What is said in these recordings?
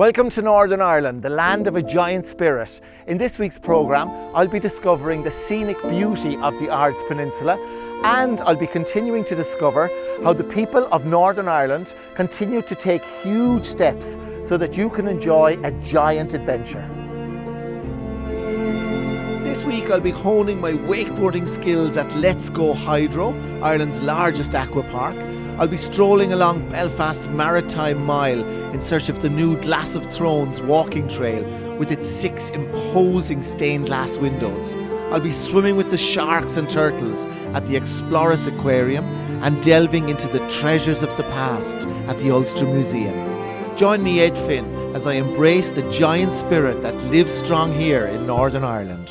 Welcome to Northern Ireland, the land of a giant spirit. In this week's programme, I'll be discovering the scenic beauty of the Ards Peninsula, and I'll be continuing to discover how the people of Northern Ireland continue to take huge steps so that you can enjoy a giant adventure. This week I'll be honing my wakeboarding skills at Let's Go Hydro, Ireland's largest aqua park. I'll be strolling along Belfast's Maritime Mile in search of the new Glass of Thrones walking trail with its 6 imposing stained glass windows. I'll be swimming with the sharks and turtles at the Explorus Aquarium and delving into the treasures of the past at the Ulster Museum. Join me, Ed Finn, as I embrace the giant spirit that lives strong here in Northern Ireland.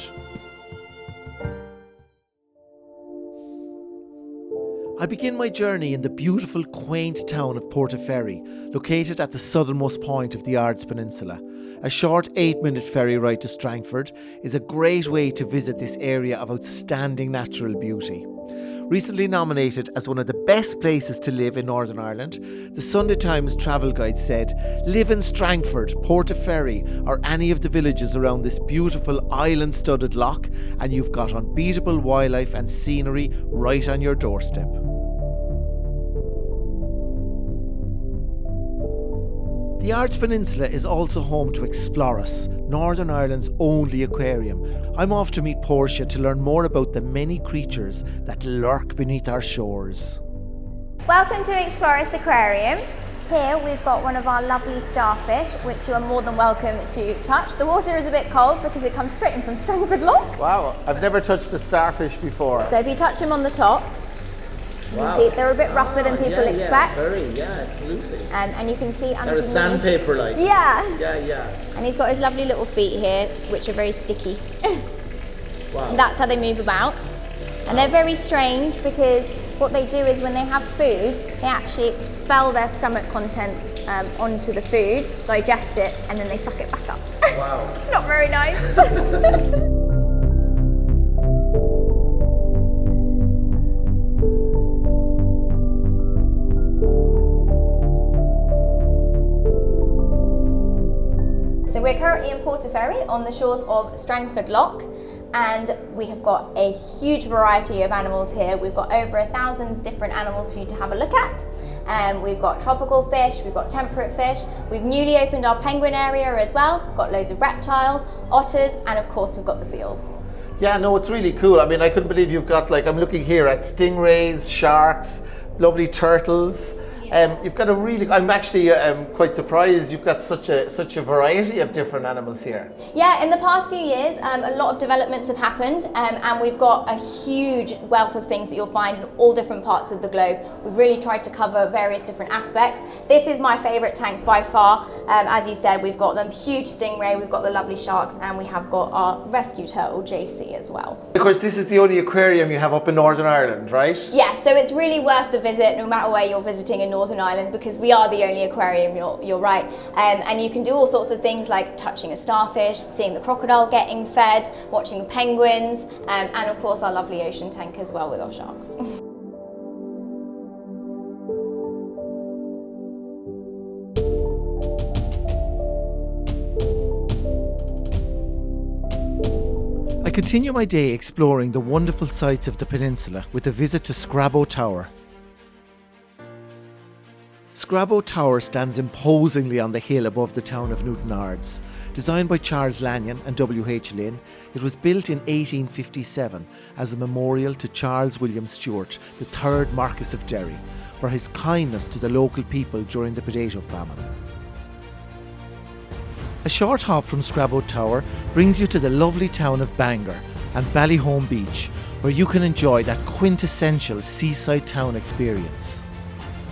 I begin my journey in the beautiful, quaint town of Portaferry, located at the southernmost point of the Ards Peninsula. A short 8-minute ferry ride to Strangford is a great way to visit this area of outstanding natural beauty. Recently nominated as one of the best places to live in Northern Ireland, the Sunday Times travel guide said, "Live in Strangford, Portaferry, or any of the villages around this beautiful island-studded lough, and you've got unbeatable wildlife and scenery right on your doorstep." The Ards Peninsula is also home to Explorus, Northern Ireland's only aquarium. I'm off to meet Portia to learn more about the many creatures that lurk beneath our shores. Welcome to Explorus Aquarium. Here we've got one of our lovely starfish, which you are more than welcome to touch. The water is a bit cold because it comes straight in from Strangford Lough. Wow, I've never touched a starfish before. So if you touch them on the top, you can see they're a bit rougher than people expect. Absolutely. And you can see underneath. They're sandpaper like. Yeah. Yeah. And he's got his lovely little feet here, which are very sticky. Wow. And that's how they move about. And they're very strange because what they do is when they have food, they actually expel their stomach contents onto the food, digest it, and then they suck it back up. Wow. It's not very nice. So we're currently in Portaferry on the shores of Strangford Lough, and we have got a huge variety of animals here. We've got over 1,000 different animals for you to have a look at. We've got tropical fish, we've got temperate fish. We've newly opened our penguin area as well. We've got loads of reptiles, otters, and of course we've got the seals. Yeah, no, it's really cool. I mean, I couldn't believe you've got, like, I'm looking here at stingrays, sharks, lovely turtles. You've got a really, I'm actually quite surprised you've got such a variety of different animals here. Yeah, in the past few years, a lot of developments have happened, and we've got a huge wealth of things that you'll find in all different parts of the globe. We've really tried to cover various different aspects. This is my favourite tank by far. As you said, we've got the huge stingray, we've got the lovely sharks, and we have got our rescue turtle, JC, as well. Of course, this is the only aquarium you have up in Northern Ireland, right? Yeah, so it's really worth the visit, no matter where you're visiting in Northern Ireland, because we are the only aquarium, you're right. And you can do all sorts of things like touching a starfish, seeing the crocodile getting fed, watching the penguins, and of course our lovely ocean tank as well with our sharks. I continue my day exploring the wonderful sights of the peninsula with a visit to Scrabo Tower. Scrabo Tower stands imposingly on the hill above the town of Newton Ards. Designed by Charles Lanyon and W.H. Lynn, it was built in 1857 as a memorial to Charles William Stewart, the 3rd Marquess of Derry, for his kindness to the local people during the potato famine. A short hop from Scrabo Tower brings you to the lovely town of Bangor and Ballyholme Beach, where you can enjoy that quintessential seaside town experience.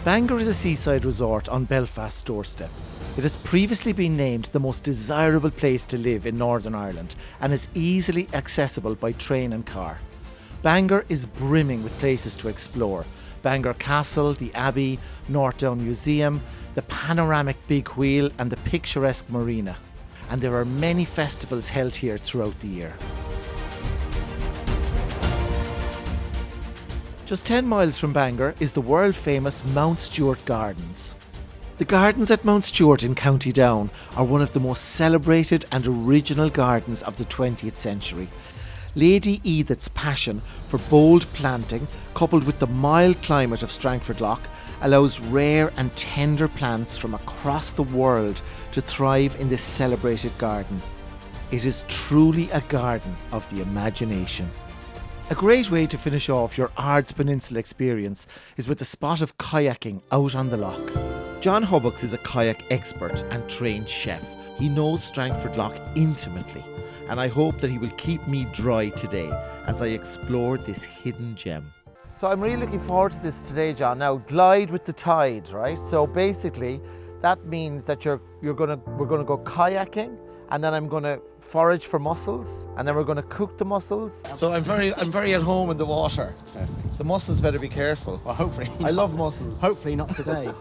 Bangor is a seaside resort on Belfast's doorstep. It has previously been named the most desirable place to live in Northern Ireland and is easily accessible by train and car. Bangor is brimming with places to explore. Bangor Castle, the Abbey, Northdown Museum, the panoramic Big Wheel and the picturesque marina. And there are many festivals held here throughout the year. Just 10 miles from Bangor is the world-famous Mount Stewart Gardens. The gardens at Mount Stewart in County Down are one of the most celebrated and original gardens of the 20th century. Lady Edith's passion for bold planting, coupled with the mild climate of Strangford Lough, allows rare and tender plants from across the world to thrive in this celebrated garden. It is truly a garden of the imagination. A great way to finish off your Ards Peninsula experience is with a spot of kayaking out on the loch. John Hubbox is a kayak expert and trained chef. He knows Strangford Lough intimately, and I hope that he will keep me dry today as I explore this hidden gem. So I'm really looking forward to this today, John. Now, glide with the tide, right? So basically, that means that we're gonna go kayaking, and then I'm gonna forage for mussels, and then we're gonna cook the mussels. So I'm very at home in the water. Perfect. The mussels better be careful. Well, hopefully. I love mussels. Hopefully not today.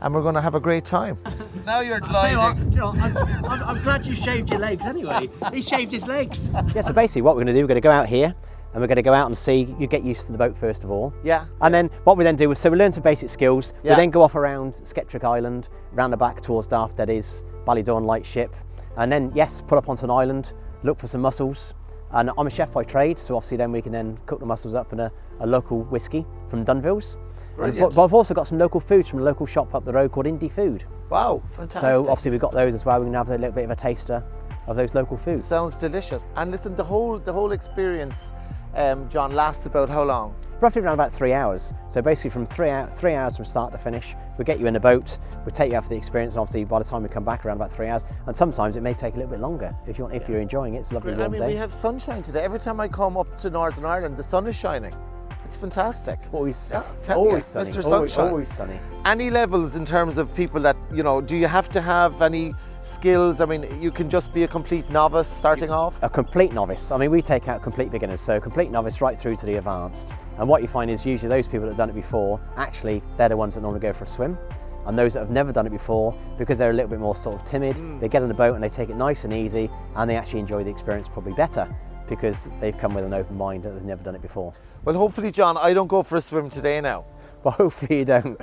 And we're going to have a great time. Now you're gliding. I'm glad you shaved your legs anyway. He shaved his legs. Yeah, so basically what we're going to do, we're going to go out here and we're going to go out and see, you get used to the boat first of all. Yeah. And then what we then do is, so we learn some basic skills. Yeah. We then go off around Skeptrick Island, round the back towards Daft, that is, Ballydawn Lightship. And then, yes, pull up onto an island, look for some mussels. And I'm a chef by trade, so obviously then we can then cook the mussels up in a local whiskey from Dunville's. But I've also got some local foods from a local shop up the road called Indie Food. Wow, fantastic. So obviously we've got those as well. We can have a little bit of a taster of those local foods. Sounds delicious. And listen, the whole experience, John, lasts about how long? Roughly around about 3 hours. So basically from 3 hours from start to finish, we get you in the boat, we take you out for the experience, and obviously by the time we come back around about 3 hours, and sometimes it may take a little bit longer if you're enjoying it. It's a lovely warm day. We have sunshine today. Every time I come up to Northern Ireland, the sun is shining. It's fantastic. It's always sunny. Mr. Sunshine. Always sunny. Any levels in terms of people that, do you have to have any skills? I mean, you can just be a complete novice starting off? A complete novice. I mean, we take out complete beginners, so complete novice right through to the advanced. And what you find is usually those people that have done it before, actually, they're the ones that normally go for a swim. And those that have never done it before, because they're a little bit more sort of timid, they get on the boat and they take it nice and easy, and they actually enjoy the experience probably better, because they've come with an open mind that they've never done it before. Well, hopefully, John, I don't go for a swim today now. But hopefully you don't.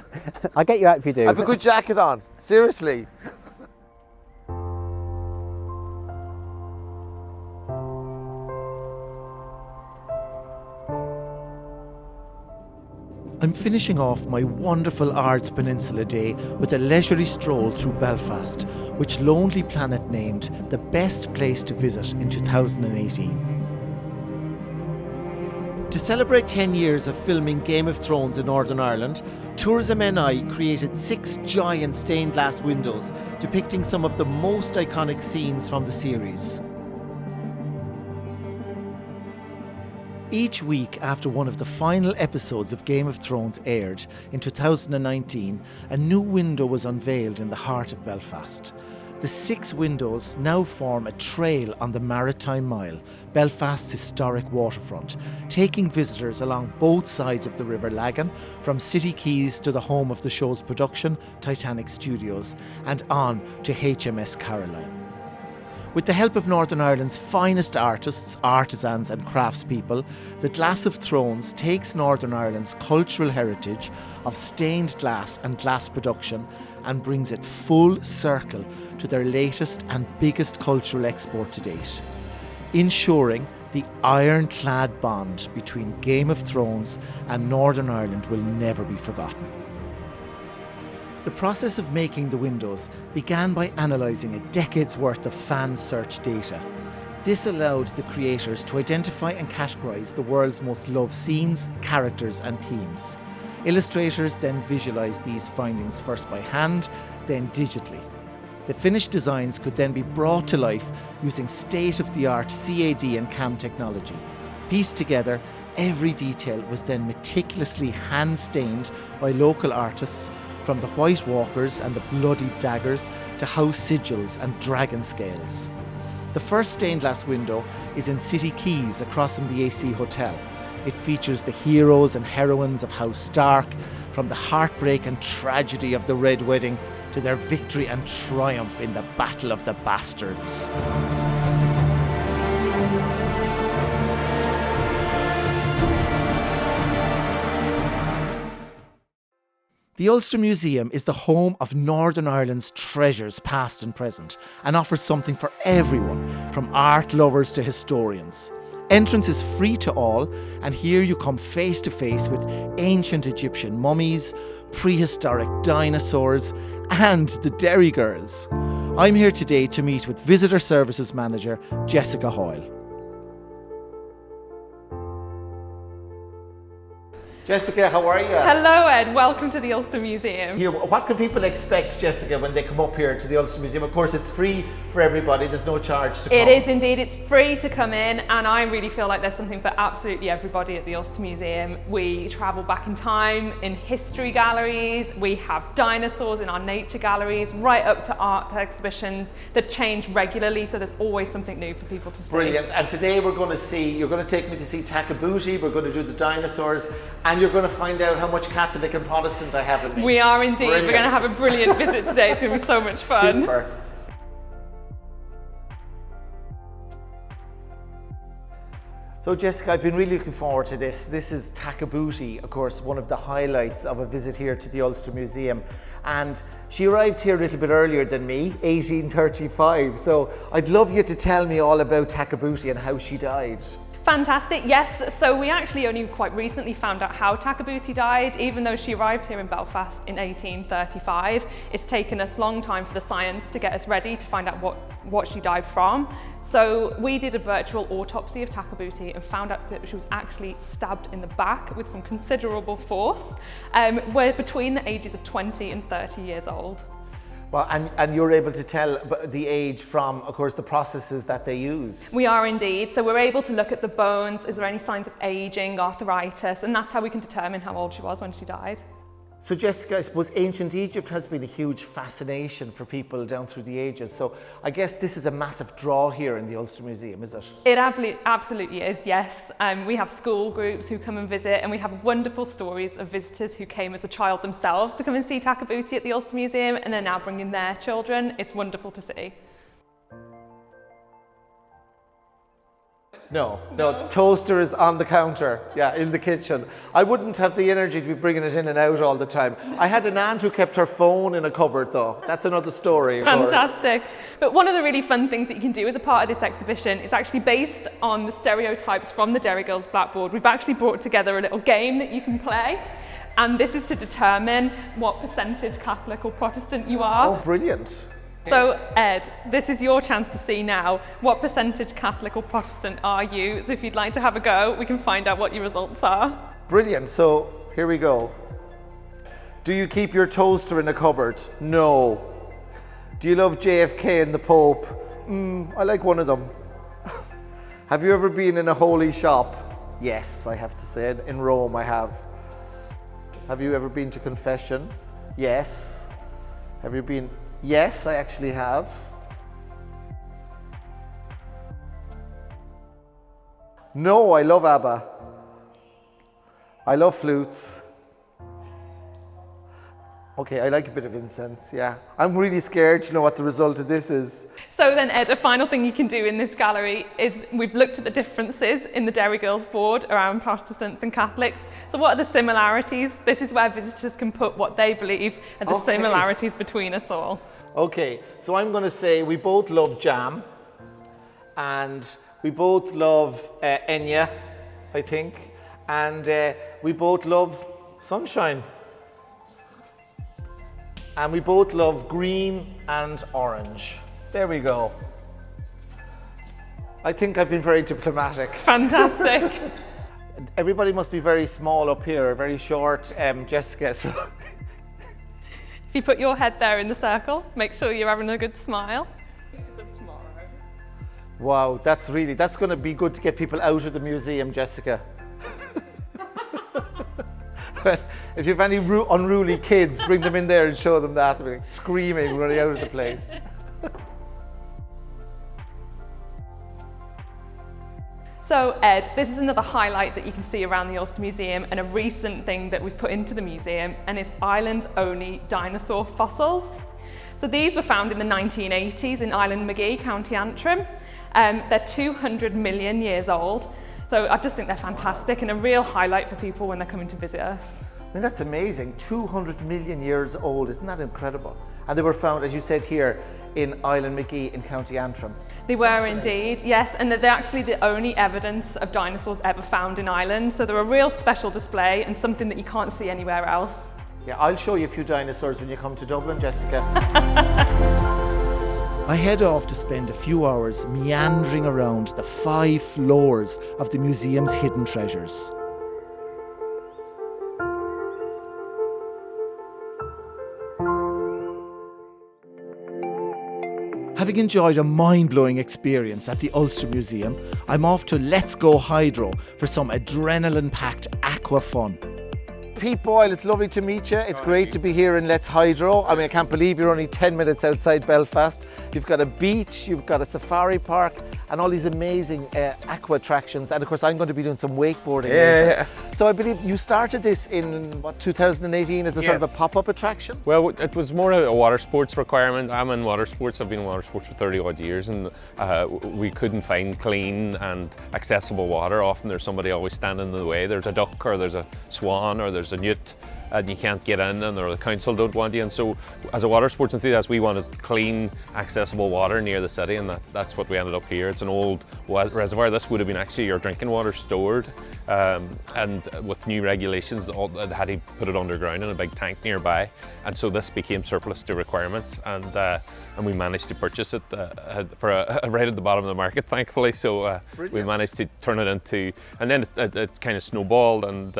I'll get you out if you do. I have a good jacket on, seriously. I'm finishing off my wonderful Ards Peninsula day with a leisurely stroll through Belfast, which Lonely Planet named the best place to visit in 2018. To celebrate 10 years of filming Game of Thrones in Northern Ireland, Tourism NI created 6 giant stained glass windows depicting some of the most iconic scenes from the series. Each week after one of the final episodes of Game of Thrones aired in 2019, a new window was unveiled in the heart of Belfast. The 6 windows now form a trail on the Maritime Mile, Belfast's historic waterfront, taking visitors along both sides of the River Lagan, from City Quays to the home of the show's production, Titanic Studios, and on to HMS Caroline. With the help of Northern Ireland's finest artists, artisans and craftspeople, the Glass of Thrones takes Northern Ireland's cultural heritage of stained glass and glass production and brings it full circle to their latest and biggest cultural export to date, ensuring the ironclad bond between Game of Thrones and Northern Ireland will never be forgotten. The process of making the windows began by analysing a decade's worth of fan search data. This allowed the creators to identify and categorise the world's most loved scenes, characters and themes. Illustrators then visualised these findings first by hand, then digitally. The finished designs could then be brought to life using state-of-the-art CAD and CAM technology. Pieced together, every detail was then meticulously hand-stained by local artists, from the white walkers and the bloody daggers to house sigils and dragon scales. The first stained glass window is in City Quays across from the AC Hotel. It features the heroes and heroines of House Stark, from the heartbreak and tragedy of the Red Wedding to their victory and triumph in the Battle of the Bastards. The Ulster Museum is the home of Northern Ireland's treasures past and present and offers something for everyone, from art lovers to historians. Entrance is free to all, and here you come face to face with ancient Egyptian mummies, prehistoric dinosaurs and the Derry Girls. I'm here today to meet with Visitor Services Manager Jessica Hoyle. Jessica, how are you? Hello Ed, welcome to the Ulster Museum. Here, what can people expect, Jessica, when they come up here to the Ulster Museum? Of course, it's free for everybody, there's no charge to come. It is indeed, it's free to come in, and I really feel like there's something for absolutely everybody at the Ulster Museum. We travel back in time in history galleries, we have dinosaurs in our nature galleries, right up to art exhibitions that change regularly, so there's always something new for people to see. Brilliant, and today we're going to see, you're going to take me to see Takabooty, we're going to do the dinosaurs, and you're going to find out how much Catholic and Protestant I have in me. We are indeed. Brilliant. We're going to have a brilliant visit today. It's going to be so much fun. Super. So Jessica, I've been really looking forward to this. This is Takabooty, of course, one of the highlights of a visit here to the Ulster Museum. And she arrived here a little bit earlier than me, 1835. So I'd love you to tell me all about Takabooty and how she died. Fantastic, yes. So we actually only quite recently found out how Takabooty died, even though she arrived here in Belfast in 1835. It's taken us a long time for the science to get us ready to find out what she died from. So we did a virtual autopsy of Takabooty and found out that she was actually stabbed in the back with some considerable force. We're between the ages of 20 and 30 years old. Well, and you're able to tell the age from, of course, the processes that they use. We are indeed. So we're able to look at the bones. Is there any signs of aging, arthritis? And that's how we can determine how old she was when she died. So Jessica, I suppose ancient Egypt has been a huge fascination for people down through the ages. So I guess this is a massive draw here in the Ulster Museum, is it? It absolutely is, yes. We have school groups who come and visit, and we have wonderful stories of visitors who came as a child themselves to come and see Takabooty at the Ulster Museum, and they're now bringing their children. It's wonderful to see. No, toaster is on the counter, yeah, in the kitchen. I wouldn't have the energy to be bringing it in and out all the time. I had an aunt who kept her phone in a cupboard though. That's another story, of Fantastic. But one of the really fun things that you can do as a part of this exhibition is actually based on the stereotypes from the Derry Girls blackboard. We've actually brought together a little game that you can play. And this is to determone what percentage Catholic or Protestant you are. Oh, brilliant. So Ed, this is your chance to see now what percentage Catholic or Protestant are you. So if you'd like to have a go, we can find out what your results are. Brilliant, so here we go. Do you keep your toaster in a cupboard? No. Do you love JFK and the Pope? I like one of them. Have you ever been in a holy shop? Yes, I have to say it. In Rome I have. Have you ever been to confession? Yes. Have you been? Yes, I actually have. No, I love ABBA. I love flutes. Okay, I like a bit of incense, yeah. I'm really scared to know what the result of this is. So then Ed, a final thing you can do in this gallery is we've looked at the differences in the Derry Girls board around Protestants and Catholics. So what are the similarities? This is where visitors can put what they believe are the similarities between us all. Okay, so I'm going to say we both love jam and we both love Enya, I think, and we both love sunshine. And we both love green and orange. There we go. I think I've been very diplomatic. Fantastic. Everybody must be very small up here, very short, Jessica. So If you put your head there in the circle, make sure you're having a good smile. This is of tomorrow. Wow, that's going to be good to get people out of the museum, Jessica. If you have any unruly kids, bring them in there and show them that. They're like screaming, running out of the place. So Ed, this is another highlight that you can see around the Ulster Museum, and a recent thing that we've put into the museum, and it's Ireland's only dinosaur fossils. So these were found in the 1980s in Islandmagee, County Antrim. They're 200 million years old. So I just think they're fantastic and a real highlight for people when they're coming to visit us. I mean, that's amazing. 200 million years old, isn't that incredible? And they were found, as you said here, in Island McGee in County Antrim. They were indeed, yes, and they're actually the only evidence of dinosaurs ever found in Ireland. So they're a real special display and something that you can't see anywhere else. Yeah, I'll show you a few dinosaurs when you come to Dublin, Jessica. I head off to spend a few hours meandering around the 5 floors of the museum's hidden treasures. Having enjoyed a mind-blowing experience at the Ulster Museum, I'm off to Let's Go Hydro for some adrenaline-packed aqua fun. Pete Boyle, it's lovely to meet you. It's great to be here in Let's Hydro. I mean, I can't believe you're only 10 minutes outside Belfast. You've got a beach, you've got a safari park, and all these amazing aqua attractions. And of course, I'm going to be doing some wakeboarding later. Yeah. So I believe you started this in, what, 2018 as a sort of a pop-up attraction? Well, it was more a water sports requirement. I'm in water sports. I've been in water sports for 30 odd years, and we couldn't find clean and accessible water. Often there's somebody always standing in the way. There's a duck, or there's a swan, or there's a newt, and you can't get in, and or the council don't want you. And so as a water sports enthusiast, we wanted clean, accessible water near the city, and that's what we ended up here. It's an old reservoir. This would have been actually your drinking water stored, and with new regulations, they had to put it underground in a big tank nearby, and so this became surplus to requirements, and we managed to purchase it for right at the bottom of the market, thankfully. So we managed to turn it into, and then it kind of snowballed, and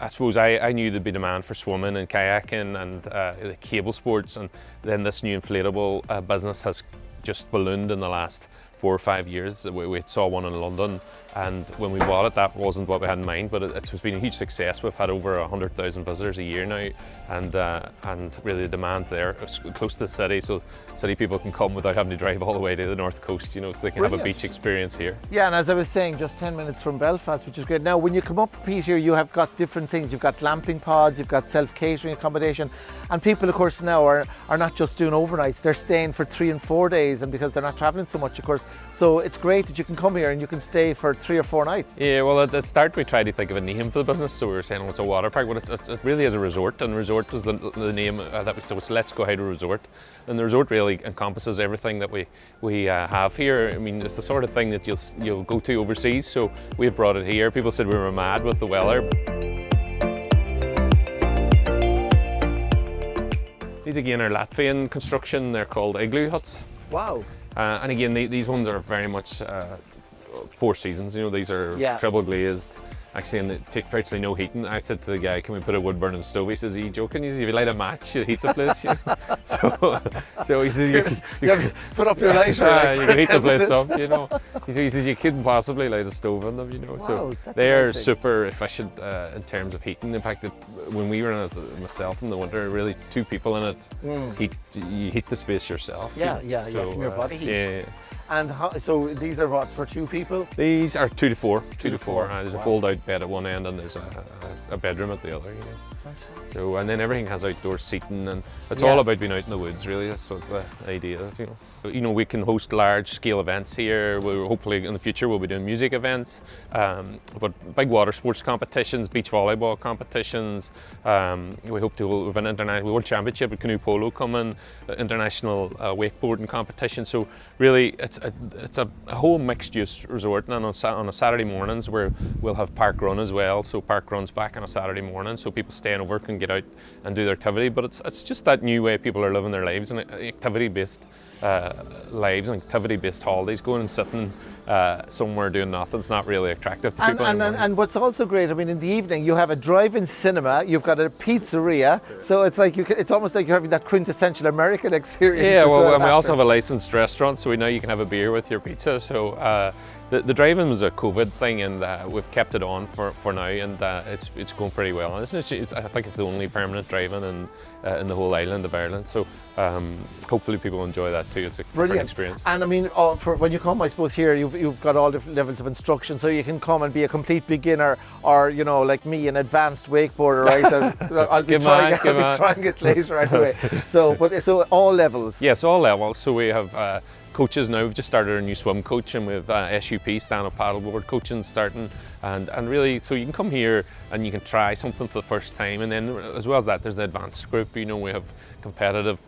I suppose I knew there'd be demand for swimming and kayaking and the cable sports, and then this new inflatable business has just ballooned in the last 4 or 5 years. We saw one in London, and when we bought it, that wasn't what we had in mind, but it's been a huge success. We've had over 100,000 visitors a year now, and really the demand's there. It's close to the city, so city people can come without having to drive all the way to the north coast, you know, so they can have a beach experience here. Yeah, and as I was saying, just 10 minutes from Belfast, which is great. Now, when you come up, Pete, here, you have got different things. You've got glamping pods, you've got self-catering accommodation, and people, of course, now are not just doing overnights, they're staying for 3 and 4 days, and because they're not traveling so much, of course. So it's great that you can come here and you can stay for 3 or 4 nights. Yeah, well, at the start we tried to think of a name for the business, so we were saying, well, it's a water park, but it really is a resort, and resort was the name that we said. It's Let's Go Hydro Resort, and the resort really encompasses everything that we have here. I mean, it's the sort of thing that you'll go to overseas, so we've brought it here. People said we were mad with the weather. These again are Latvian construction. They're called igloo huts. Wow. And again, these ones are very much 4 seasons. You know, these are treble glazed. Actually, and they take virtually no heating. I said to the guy, "Can we put a wood burning stove?" He says, "Are you joking?" He says, "If you light a match, you'll heat the place." You know? so he says, you put up your lighter. You can heat the place up. You know, he says you couldn't possibly light a stove in them. You know, Wow, so that's they're amazing. super efficient in terms of heating. In fact, when we were in it myself in the winter, really 2 people in it, you heat the space yourself. Yeah, you know? yeah, from your body heat. Yeah. And so these are what, for 2 people? These are 2 to 4. 2 to 4. There's Wow. a fold-out bed at one end, and there's a bedroom at the other. You know. Fantastic. So, and then everything has outdoor seating, and it's all about being out in the woods. Really, that's what the idea is. You know. But, you know, we can host large-scale events here. Hopefully, in the future, we'll be doing music events, but big water sports competitions, beach volleyball competitions. We hope to have an international World Championship at canoe polo coming, international wakeboarding competition. So, really, it's a whole mixed-use resort. And on a Saturday mornings, we'll have park run as well. So park runs back on a Saturday morning, so people staying over can get out and do their activity. But it's just that new way people are living their lives, and activity-based lives and activity-based holidays. Going and sitting somewhere doing nothing's not really attractive to people anymore. And what's also great, I mean, in the evening you have a drive-in cinema, you've got a pizzeria, so it's like it's almost like you're having that quintessential American experience. Yeah, well, and we after. also have a licensed restaurant, so we know you can have a beer with your pizza. So the drive-in was a COVID thing, and we've kept it on for now, and it's going pretty well. And I think it's the only permanent drive-in in the whole island of Ireland. So hopefully people enjoy that too. It's a different experience. And I mean, for when you come, I suppose here you've got all different levels of instruction, so you can come and be a complete beginner, or you know, like me, an advanced wakeboarder, right? I'll be trying it later anyway. So all levels. Yes, all levels. So we have coaches now. We've just started our new swim coach, and we've SUP, stand-up paddleboard coaching starting, and really, so you can come here and you can try something for the first time, and then as well as that, there's the advanced group. You know, we have competitive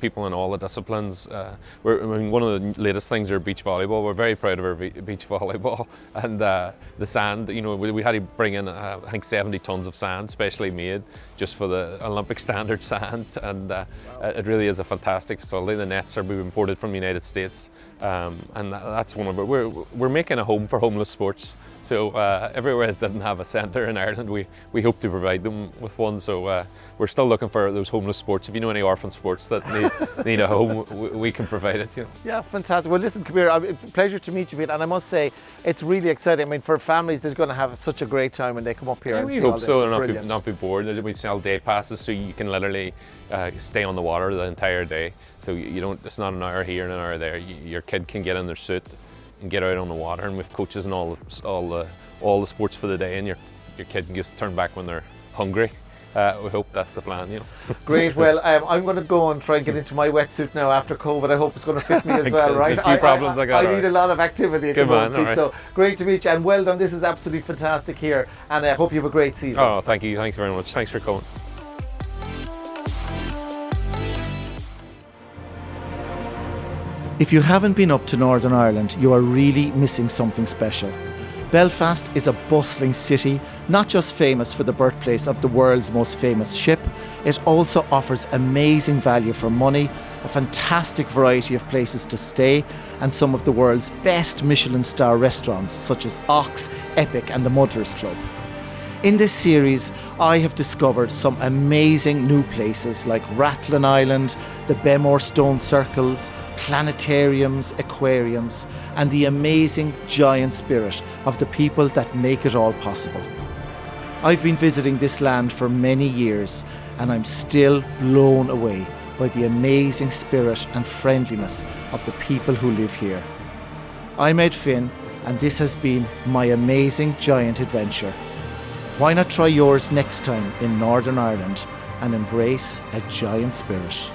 people in all the disciplines. One of the latest things are beach volleyball. We're very proud of our beach volleyball, and the sand. You know, we had to bring in I think 70 tons of sand, specially made just for the Olympic standard sand, and it really is a fantastic facility. The nets are being imported from the United States, and that's one of it. We're making a home for homeless sports. So everywhere that didn't have a centre in Ireland, we hope to provide them with one. So we're still looking for those homeless sports. If you know any orphan sports that need a home, we can provide it. You know. Yeah, fantastic. Well, listen, Kabir, pleasure to meet you, Pete. And I must say, it's really exciting. I mean, for families, they're going to have such a great time when they come up here. Yeah, and we see hope all this. so, and Brilliant. not be bored. We sell day passes, so you can literally stay on the water the entire day. So you don't. It's not an hour here and an hour there. Your kid can get in their suit and get out on the water, and with coaches and all the sports for the day, and your kid can just turn back when they're hungry. We hope that's the plan, you know. Great. Well, I'm going to go and try and get into my wetsuit now after COVID. I hope it's going to fit me as well, right? There's a few problems I got. I need a lot of activity at the moment, Pete. Right. So great to meet you, and well done. This is absolutely fantastic here, and I hope you have a great season. Oh, thank you. Thanks very much. Thanks for coming. If you haven't been up to Northern Ireland, you are really missing something special. Belfast is a bustling city, not just famous for the birthplace of the world's most famous ship, it also offers amazing value for money, a fantastic variety of places to stay, and some of the world's best Michelin star restaurants such as Ox, Epic and the Muddlers Club. In this series, I have discovered some amazing new places like Rathlin Island, the Bemore Stone Circles, planetariums, aquariums, and the amazing giant spirit of the people that make it all possible. I've been visiting this land for many years, and I'm still blown away by the amazing spirit and friendliness of the people who live here. I'm Ed Finn, and this has been my amazing giant adventure. Why not try yours next time in Northern Ireland and embrace a giant spirit?